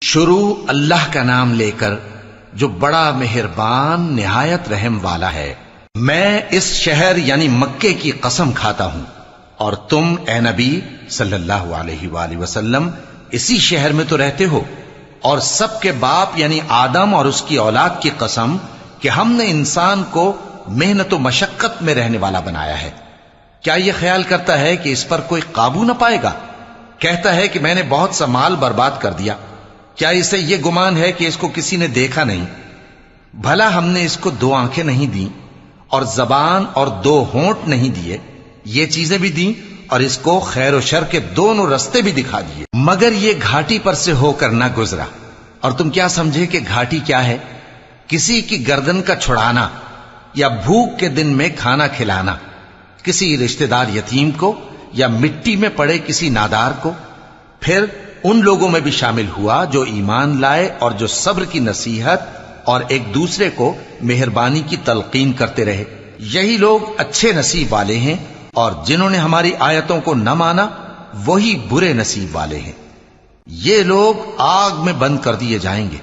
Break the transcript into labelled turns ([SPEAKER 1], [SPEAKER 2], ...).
[SPEAKER 1] شروع اللہ کا نام لے کر جو بڑا مہربان نہایت رحم والا ہے۔ میں اس شہر یعنی مکے کی قسم کھاتا ہوں، اور تم اے نبی صلی اللہ علیہ وآلہ وسلم اسی شہر میں تو رہتے ہو، اور سب کے باپ یعنی آدم اور اس کی اولاد کی قسم کہ ہم نے انسان کو محنت و مشقت میں رہنے والا بنایا ہے۔ کیا یہ خیال کرتا ہے کہ اس پر کوئی قابو نہ پائے گا؟ کہتا ہے کہ میں نے بہت سا مال برباد کر دیا۔ کیا اسے یہ گمان ہے کہ اس کو کسی نے دیکھا نہیں؟ بھلا ہم نے اس کو 2 آنکھیں نہیں دیں، اور زبان اور 2 ہونٹ نہیں دیے؟ یہ چیزیں بھی دیں، اور اس کو خیر و شر کے دونوں رستے بھی دکھا دیے، مگر یہ گھاٹی پر سے ہو کر نہ گزرا۔ اور تم کیا سمجھے کہ گھاٹی کیا ہے؟ کسی کی گردن کا چھڑانا، یا بھوک کے دن میں کھانا کھلانا، کسی رشتہ دار یتیم کو، یا مٹی میں پڑے کسی نادار کو۔ پھر ان لوگوں میں بھی شامل ہوا جو ایمان لائے اور جو صبر کی نصیحت اور ایک دوسرے کو مہربانی کی تلقین کرتے رہے۔ یہی لوگ اچھے نصیب والے ہیں، اور جنہوں نے ہماری آیتوں کو نہ مانا وہی برے نصیب والے ہیں۔ یہ لوگ آگ میں بند کر دیے جائیں گے،